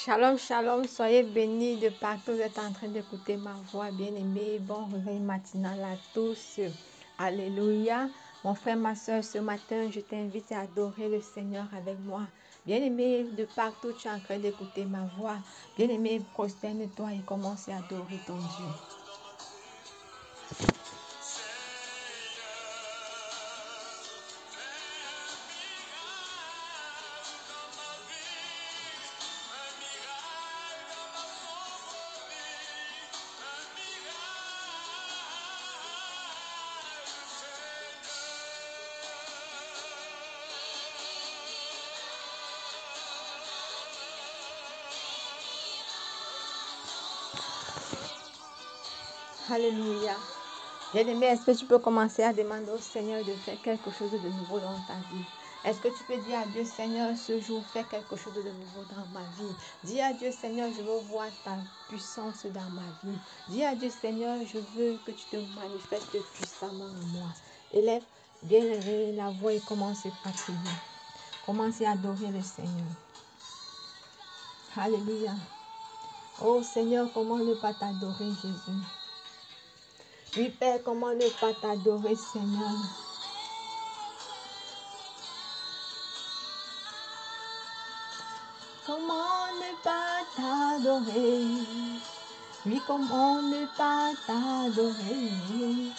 Shalom, shalom, soyez bénis de partout, vous êtes en train d'écouter ma voix, bien-aimée. Bon réveil matinal à tous. Alléluia. Mon frère, ma soeur, ce matin, je t'invite à adorer le Seigneur avec moi. Bien-aimé, de partout, tu es en train d'écouter ma voix. Bien-aimé, prosterne-toi et commence à adorer ton Dieu. Alléluia. Bien-aimé, est-ce que tu peux commencer à demander au Seigneur de faire quelque chose de nouveau dans ta vie? Est-ce que tu peux dire à Dieu, Seigneur, ce jour, fais quelque chose de nouveau dans ma vie? Dis à Dieu, Seigneur, je veux voir ta puissance dans ma vie. Dis à Dieu, Seigneur, je veux que tu te manifestes puissamment en moi. Élève, bien-aimé, la voix et commence à prier. Commencez à adorer le Seigneur. Alléluia. Oh Seigneur, comment ne pas t'adorer, Jésus? Oui, Père, comment ne pas t'adorer, Seigneur? Comment ne pas t'adorer? Oui, comment ne pas t'adorer?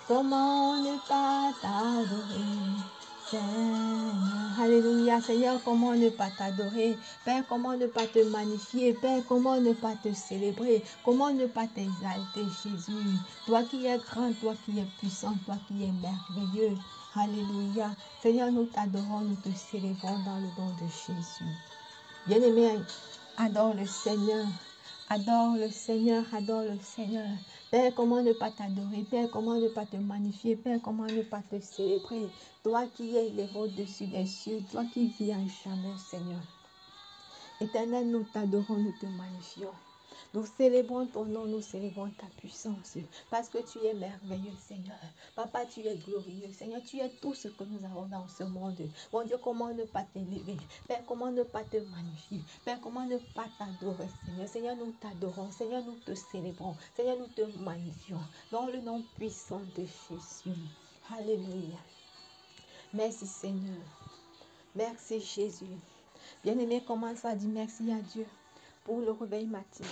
Comment ne pas t'adorer? Seigneur, alléluia, Seigneur, comment ne pas t'adorer? Père, comment ne pas te magnifier? Père, comment ne pas te célébrer? Comment ne pas t'exalter, Jésus? Toi qui es grand, toi qui es puissant, toi qui es merveilleux. Alléluia. Seigneur, nous t'adorons, nous te célébrons dans le nom de Jésus. Bien-aimé, adore le Seigneur. Adore le Seigneur, adore le Seigneur. Père, comment ne pas t'adorer? Père, comment ne pas te magnifier? Père, comment ne pas te célébrer? Toi qui es élevé au-dessus des cieux, toi qui vis à jamais, Seigneur. Éternel, nous t'adorons, nous te magnifions. Nous célébrons ton nom, nous célébrons ta puissance, parce que tu es merveilleux, Seigneur. Papa, tu es glorieux, Seigneur, tu es tout ce que nous avons dans ce monde. Mon Dieu, comment ne pas t'élever? Père, comment ne pas te magnifier? Père, comment ne pas t'adorer, Seigneur? Seigneur, nous t'adorons, Seigneur, nous te célébrons, Seigneur, nous te magnifions, dans le nom puissant de Jésus. Alléluia. Merci, Seigneur. Merci, Jésus. Bien-aimé, commence à dire merci à Dieu pour le réveil matinal.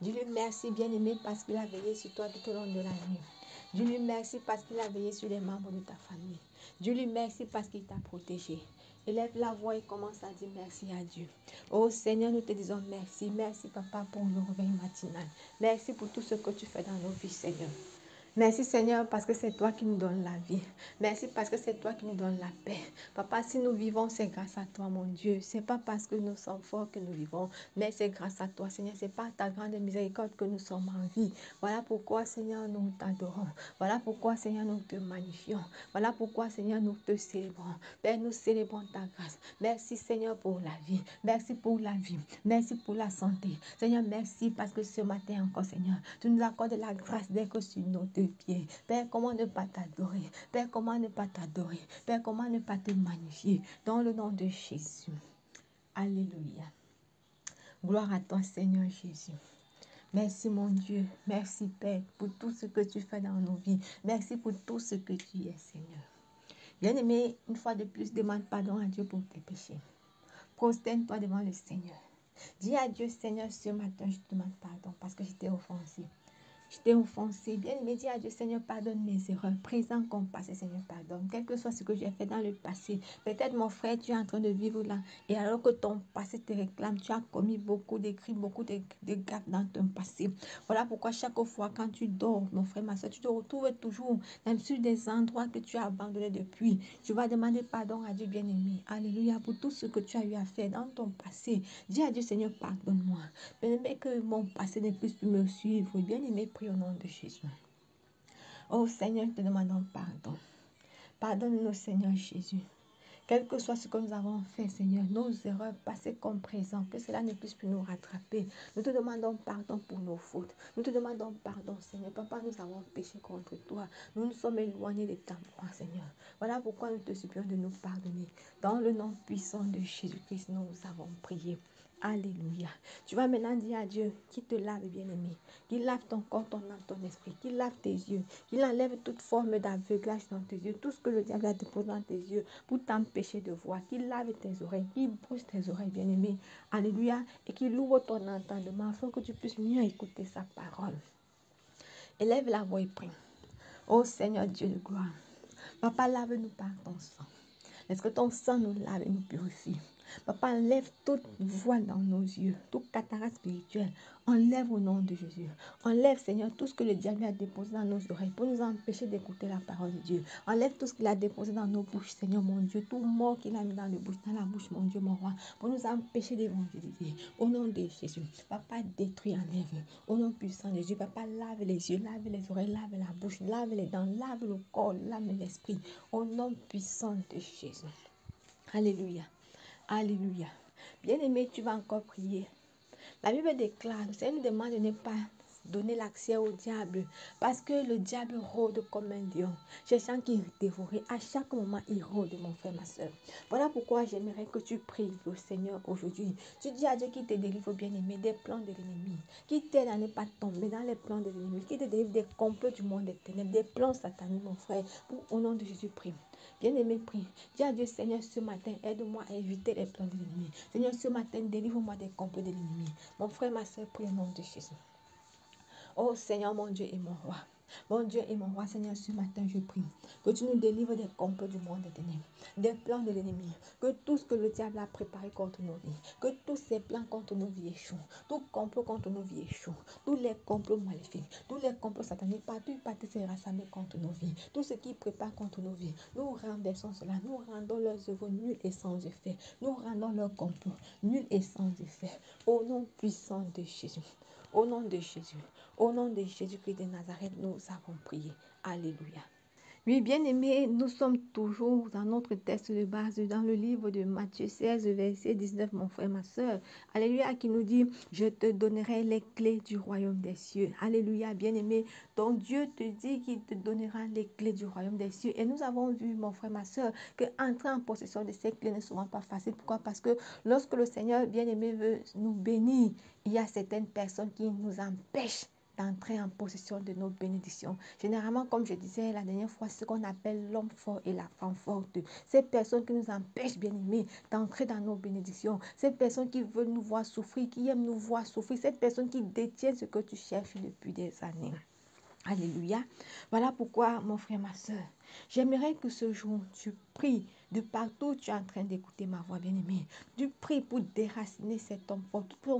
Dis-lui merci, bien-aimé, parce qu'il a veillé sur toi tout au long de la nuit. Dis-lui merci parce qu'il a veillé sur les membres de ta famille. Dis-lui merci parce qu'il t'a protégé. Élève la voix et commence à dire merci à Dieu. Oh Seigneur, nous te disons merci. Merci, Papa, pour le réveil matinal. Merci pour tout ce que tu fais dans nos vies, Seigneur. Merci Seigneur parce que c'est toi qui nous donnes la vie. Merci parce que c'est toi qui nous donnes la paix. Papa, si nous vivons, c'est grâce à toi, mon Dieu. C'est pas parce que nous sommes forts que nous vivons, mais c'est grâce à toi, Seigneur. C'est par ta grande miséricorde que nous sommes en vie. Voilà pourquoi, Seigneur, nous t'adorons. Voilà pourquoi, Seigneur, nous te magnifions. Voilà pourquoi, Seigneur, nous te célébrons. Père, nous célébrons ta grâce. Merci, Seigneur, pour la vie. Merci pour la vie. Merci pour la santé. Seigneur, merci parce que ce matin encore, Seigneur, tu nous accordes la grâce d'être sur nos deux pieds. Père, comment ne pas t'adorer? Père, comment ne pas t'adorer? Père, comment ne pas te magnifier? Dans le nom de Jésus. Alléluia. Gloire à toi, Seigneur Jésus. Merci, mon Dieu. Merci, Père, pour tout ce que tu fais dans nos vies. Merci pour tout ce que tu es, Seigneur. Bien-aimé, une fois de plus, demande pardon à Dieu pour tes péchés. Prosterne-toi devant le Seigneur. Dis à Dieu, Seigneur, ce matin, je te demande pardon parce que je t'ai offensé. Je t'ai offensé. Bien-aimé, dis à Dieu, Seigneur, pardonne mes erreurs. Présent comme passé, Seigneur, pardonne. Quel que soit ce que j'ai fait dans le passé. Peut-être, mon frère, tu es en train de vivre là. Et alors que ton passé te réclame, tu as commis beaucoup de crimes, beaucoup de gaffes dans ton passé. Voilà pourquoi chaque fois quand tu dors, mon frère, ma soeur, tu te retrouves toujours même sur des endroits que tu as abandonnés depuis. Tu vas demander pardon à Dieu, bien-aimé. Alléluia, pour tout ce que tu as eu à faire dans ton passé. Dis à Dieu, Seigneur, pardonne-moi. Bien-aimé, que mon passé ne puisse plus me suivre. Bien-aimé, prie au nom de Jésus. Oh Seigneur, te demandons pardon. Pardonne-nous, Seigneur Jésus. Quel que soit ce que nous avons fait, Seigneur, nos erreurs passées comme présentes, que cela ne puisse plus nous rattraper. Nous te demandons pardon pour nos fautes. Nous te demandons pardon, Seigneur. Papa, nous avons péché contre toi. Nous nous sommes éloignés de ta voix, Seigneur. Voilà pourquoi nous te supplions de nous pardonner. Dans le nom puissant de Jésus-Christ, nous avons prié. Alléluia. Tu vas maintenant dire à Dieu qui te lave, bien-aimé, qu'il lave ton corps, ton âme, ton esprit, qu'il lave tes yeux, qu'il enlève toute forme d'aveuglage dans tes yeux, tout ce que le diable a déposé dans tes yeux pour t'empêcher de voir, qu'il lave tes oreilles, qu'il bouge tes oreilles, bien-aimé. Alléluia. Et qu'il ouvre ton entendement afin que tu puisses mieux écouter sa parole. Élève la voix et prie. Ô Seigneur Dieu de gloire, Papa, lave-nous par ton sang. Est-ce que ton sang nous lave et nous purifie? Papa, enlève toute voile dans nos yeux, toute cataracte spirituelle. Enlève au nom de Jésus. Enlève, Seigneur, tout ce que le diable a déposé dans nos oreilles pour nous empêcher d'écouter la parole de Dieu. Enlève tout ce qu'il a déposé dans nos bouches, Seigneur, mon Dieu. Tout mort qu'il a mis dans la bouche, mon Dieu, mon roi, pour nous empêcher d'évangéliser. Au nom de Jésus. Papa, détruis, enlève. Au nom puissant de Jésus. Papa, lave les yeux, lave les oreilles, lave la bouche, lave les dents, lave le corps, l'âme et l'esprit. Au nom puissant de Jésus. Alléluia. Alléluia. Bien-aimé, tu vas encore prier. La Bible déclare, le Seigneur nous demande de ne pas donner l'accès au diable, parce que le diable rôde comme un lion, cherchant qu'il dévorer. À chaque moment, il rôde, mon frère, ma soeur. Voilà pourquoi j'aimerais que tu pries au Seigneur aujourd'hui. Tu dis à Dieu qui te délivre, bien-aimé, des plans de l'ennemi, qui t'aide à ne pas tomber dans les plans de l'ennemi, qui te délivre des complots du monde des ténèbres, des plans sataniques, mon frère. Au nom de Jésus, prie. Bien-aimé, prie. Dis à Dieu, Seigneur, ce matin, aide-moi à éviter les plans de l'ennemi. Seigneur, ce matin, délivre-moi des complots de l'ennemi. Mon frère, ma soeur, prie au nom de Jésus. Oh Seigneur, mon Dieu et mon roi. Mon Dieu et mon roi, Seigneur, ce matin, je prie que tu nous délivres des complots du monde des ténèbres, des plans de l'ennemi, que tout ce que le diable a préparé contre nos vies, que tous ces plans contre nos vies échouent, tout complot contre nos vies échouent, tous les complots maléfiques, tous les complots sataniques, partout se rassembler contre nos vies, tout ce qui prépare contre nos vies, nous renversons cela, nous rendons leurs œuvres nuls et sans effet, nous rendons leurs complots nuls et sans effet, au nom puissant de Jésus. Au nom de Jésus, au nom de Jésus-Christ de Nazareth, nous avons prié. Alléluia. Oui, bien-aimés, nous sommes toujours dans notre texte de base, dans le livre de Matthieu 16, verset 19, mon frère, ma soeur. Alléluia, qui nous dit, je te donnerai les clés du royaume des cieux. Alléluia, bien-aimé, ton Dieu te dit qu'il te donnera les clés du royaume des cieux. Et nous avons vu, mon frère, ma soeur, que entrer en possession de ces clés n'est souvent pas facile. Pourquoi? Parce que lorsque le Seigneur, bien-aimé, veut nous bénir, il y a certaines personnes qui nous empêchent d'entrer en possession de nos bénédictions. Généralement, comme je disais la dernière fois, c'est ce qu'on appelle l'homme fort et la femme forte. Ces personnes qui nous empêchent, bien aimés, d'entrer dans nos bénédictions. Ces personnes qui veulent nous voir souffrir, qui aiment nous voir souffrir. Ces personnes qui détiennent ce que tu cherches depuis des années. Alléluia. Voilà pourquoi, mon frère, ma soeur, j'aimerais que ce jour, tu pries de partout où tu es en train d'écouter ma voix, bien-aimée. Tu pries pour déraciner cet homme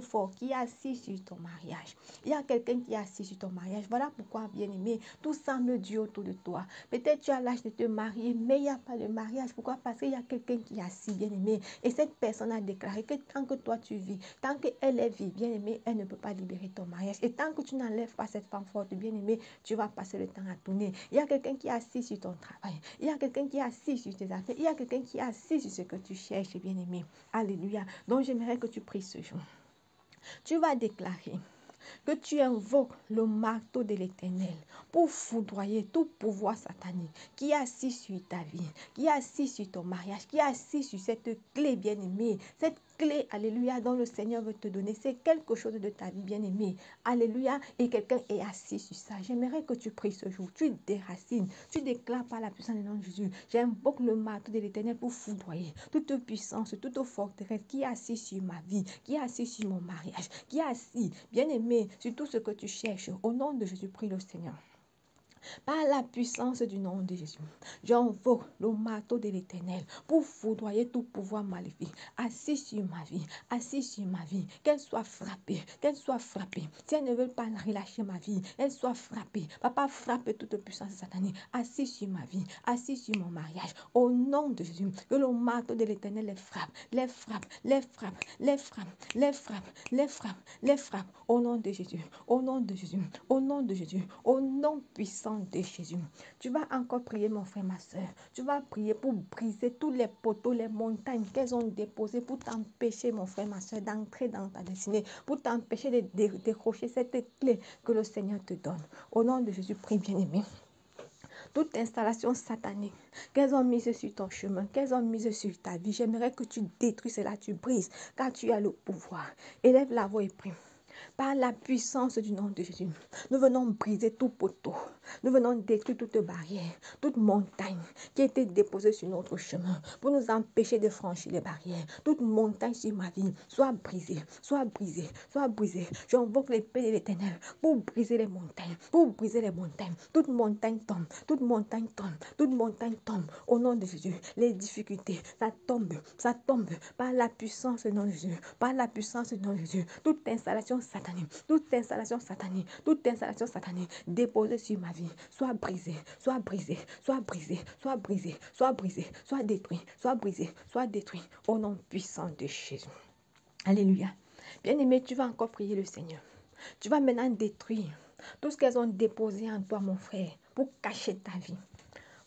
fort qui est assis sur ton mariage. Il y a quelqu'un qui est assis sur ton mariage. Voilà pourquoi, bien-aimé, tout semble dur autour de toi. Peut-être tu as l'âge de te marier, mais il n'y a pas de mariage. Pourquoi? Parce qu'il y a quelqu'un qui est assis, bien-aimé. Et cette personne a déclaré que tant que toi tu vis, tant qu'elle est vie, bien-aimée, elle ne peut pas libérer ton mariage. Et tant que tu n'enlèves pas cette femme forte, bien-aimée, tu vas passer le temps à tourner. Il y a quelqu'un qui est assis sur ton travail. Il y a quelqu'un qui est assis sur tes affaires. Il y a quelqu'un qui est assis sur ce que tu cherches, bien-aimé. Alléluia. Donc, j'aimerais que tu pries ce jour. Tu vas déclarer que tu invoques le marteau de l'Éternel pour foudroyer tout pouvoir satanique qui est assis sur ta vie, qui est assis sur ton mariage, qui est assis sur cette clé bien-aimée, cette clé, alléluia, dont le Seigneur veut te donner. C'est quelque chose de ta vie bien-aimée, alléluia, et quelqu'un est assis sur ça. J'aimerais que tu pries ce jour, tu déracines, tu déclares par la puissance du nom de Jésus. J'invoque le marteau de l'Éternel pour foudroyer toute puissance, toute forteresse qui est assise sur ma vie, qui est assise sur mon mariage, qui est assis, bien-aimé, sur tout ce que tu cherches. Au nom de Jésus, prie le Seigneur. Par la puissance du nom de Jésus, j'invoque le marteau de l'Éternel pour foudroyer tout pouvoir maléfique, assis sur ma vie, assis sur ma vie, qu'elle soit frappée, qu'elle soit frappée. Si elle ne veut pas relâcher ma vie, elle soit frappée. Papa, frappe toute puissance satanique, assis sur ma vie, assis sur mon mariage. Au nom de Jésus, que le marteau de l'Éternel les frappe, les frappe, les frappe, les frappe, les frappe, les frappe, les frappe. Au nom de Jésus, au nom de Jésus, au nom de Jésus, au nom puissant de Jésus. Tu vas encore prier, mon frère, ma soeur. Tu vas prier pour briser tous les poteaux, les montagnes qu'elles ont déposées pour t'empêcher, mon frère, ma soeur, d'entrer dans ta destinée, pour t'empêcher de décrocher cette clé que le Seigneur te donne. Au nom de Jésus, prie, bien-aimé. toute installation satanique qu'elles ont mise sur ton chemin, qu'elles ont mise sur ta vie, j'aimerais que tu détruis cela, tu brises, car tu as le pouvoir. Élève la voix et prie. Par la puissance du nom de Jésus, nous venons briser tout poteau. Nous venons détruire toute barrière, toute montagne qui a été déposée sur notre chemin pour nous empêcher de franchir les barrières. Toute montagne sur ma vie, soit brisée, soit brisée, soit brisée. J'invoque l'épée de l'Éternel pour briser les montagnes, pour briser les montagnes. Toute montagne tombe, toute montagne tombe, toute montagne tombe. Au nom de Jésus, les difficultés, ça tombe par la puissance du nom de Jésus, par la puissance du nom de Jésus. Toute installation satanique, toute installation satanique, toute installation satanique déposée sur ma vie, soit brisée, soit brisée, soit brisée, soit brisée, soit brisée, soit détruite, soit brisée, soit détruite. Au nom puissant de Jésus. Alléluia. Bien-aimé, tu vas encore prier le Seigneur. Tu vas maintenant détruire tout ce qu'elles ont déposé en toi, mon frère, pour cacher ta vie,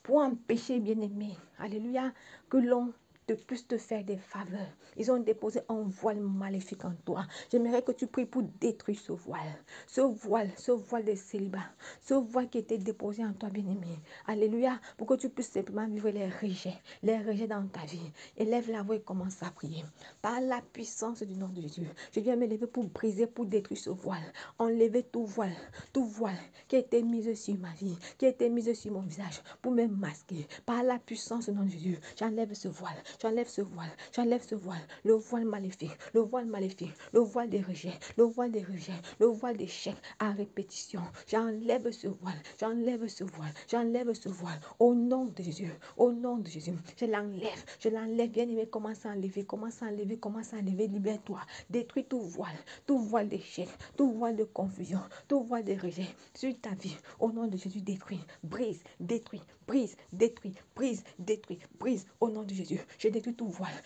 pour empêcher, bien-aimé, alléluia, que l'on puisse te faire des faveurs. Ils ont déposé un voile maléfique en toi. J'aimerais que tu pries pour détruire ce voile de célibat, ce voile qui était déposé en toi, bien-aimé. Alléluia, pour que tu puisses simplement vivre les rejets dans ta vie. Élève la voix et commence à prier. Par la puissance du nom de Jésus, je viens me lever pour briser, pour détruire ce voile. Enlever tout voile qui a été mis sur ma vie, qui a été mis sur mon visage, pour me masquer. Par la puissance du nom de Jésus, j'enlève ce voile, j'enlève ce voile, j'enlève ce voile, le voile maléfique, le voile maléfique, le voile des rejets, le voile des rejets, le voile d'échec à répétition. J'enlève ce voile, j'enlève ce voile, j'enlève ce voile, au nom de Jésus, au nom de Jésus. Je l'enlève, bien-aimé, commence à enlever, commence à enlever, commence à enlever, libère-toi, détruis tout voile d'échec, tout voile de confusion, tout voile de rejet sur ta vie, au nom de Jésus, détruis, brise, détruis, brise, détruis, brise, détruis, brise, au nom de Jésus. Je détruis tout voile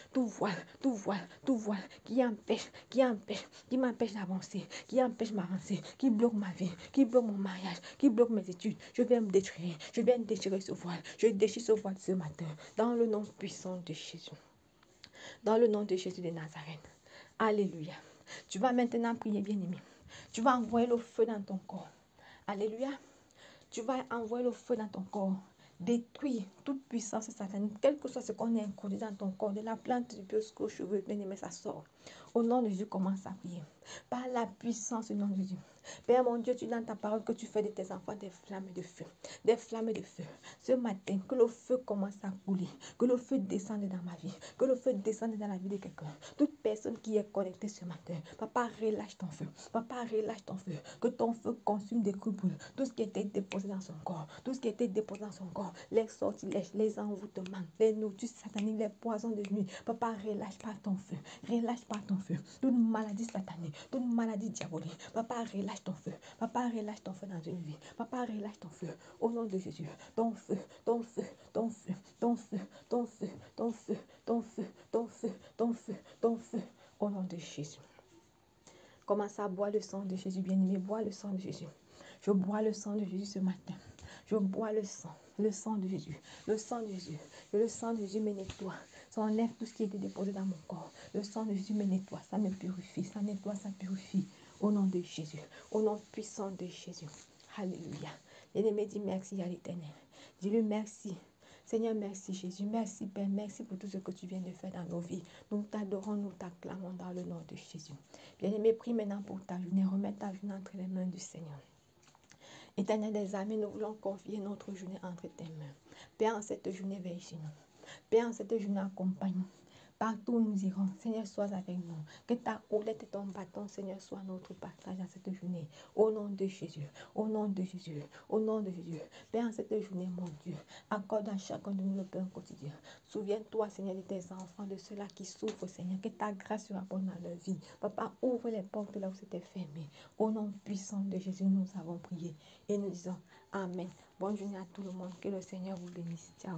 qui m'empêche d'avancer, qui empêche m'avancer, qui bloque ma vie, qui bloque mon mariage, qui bloque mes études. Je viens me détruire, je viens déchirer ce voile, je déchire ce voile ce matin, dans le nom puissant de Jésus, dans le nom de Jésus de Nazareth. Alléluia. Tu vas maintenant prier, bien-aimé. Tu vas envoyer le feu dans ton corps. Alléluia. Tu vas envoyer le feu dans ton corps. Détruire toute puissance satanique, quel que soit ce qu'on a introduit dans ton corps, de la plante du pied jusqu'aux cheveux, bien-aimé, ça sort. Au nom de Jésus, commence à prier. Par la puissance du nom de Jésus. Père mon Dieu, tu dis dans ta parole que tu fais de tes enfants des flammes de feu. Des flammes de feu. Ce matin, que le feu commence à couler. Que le feu descende dans ma vie. Que le feu descende dans la vie de quelqu'un. Toute personne qui est connectée ce matin. Papa, relâche ton feu. Papa, relâche ton feu. Que ton feu consume des coups. Tout ce qui était déposé dans son corps. Tout ce qui était déposé dans son corps. Les sortilèges, les envoûtements, les nourritures sataniques, les poisons de nuit. Papa, relâche pas ton feu. Relâche pas ton feu. Toute maladie satanique, toute maladie diabolique. Papa, relâche ton feu. Papa, relâche ton feu dans une vie. Papa, relâche ton feu. Au nom de Jésus. Ton feu, ton feu, ton feu, ton feu, ton feu, ton feu, ton feu, ton feu, ton feu, ton feu. Au nom de Jésus. Commence à boire le sang de Jésus, bien-aimé. Bois le sang de Jésus. Je bois le sang de Jésus ce matin. Je bois le sang de Jésus. Le sang de Jésus. Et le sang de Jésus me nettoie. Ça enlève tout ce qui était déposé dans mon corps. Le sang de Jésus me nettoie. Ça me purifie. Ça nettoie, ça purifie. Au nom de Jésus. Au nom puissant de Jésus. Alléluia. Bien-aimé, dis merci à l'Éternel. Dis-lui merci. Seigneur, merci Jésus. Merci Père. Merci pour tout ce que tu viens de faire dans nos vies. Nous t'adorons, nous t'acclamons dans le nom de Jésus. Bien-aimé, prie maintenant pour ta journée. Remets ta journée entre les mains du Seigneur. Éternel des armées, nous voulons confier notre journée entre tes mains. Père, en cette journée, veille sur nous. Père, en cette journée, accompagne. Partout où nous irons, Seigneur, sois avec nous. Que ta houlette et ton bâton, Seigneur, soient notre partage dans cette journée. Au nom de Jésus, au nom de Jésus, au nom de Jésus. Père, en cette journée, mon Dieu, accorde à chacun de nous le pain quotidien. Souviens-toi, Seigneur, de tes enfants, de ceux-là qui souffrent, Seigneur. Que ta grâce soit bonne dans leur vie. Papa, ouvre les portes là où c'était fermé. Au nom puissant de Jésus, nous avons prié. Et nous disons Amen. Bonne journée à tout le monde. Que le Seigneur vous bénisse. Ciao.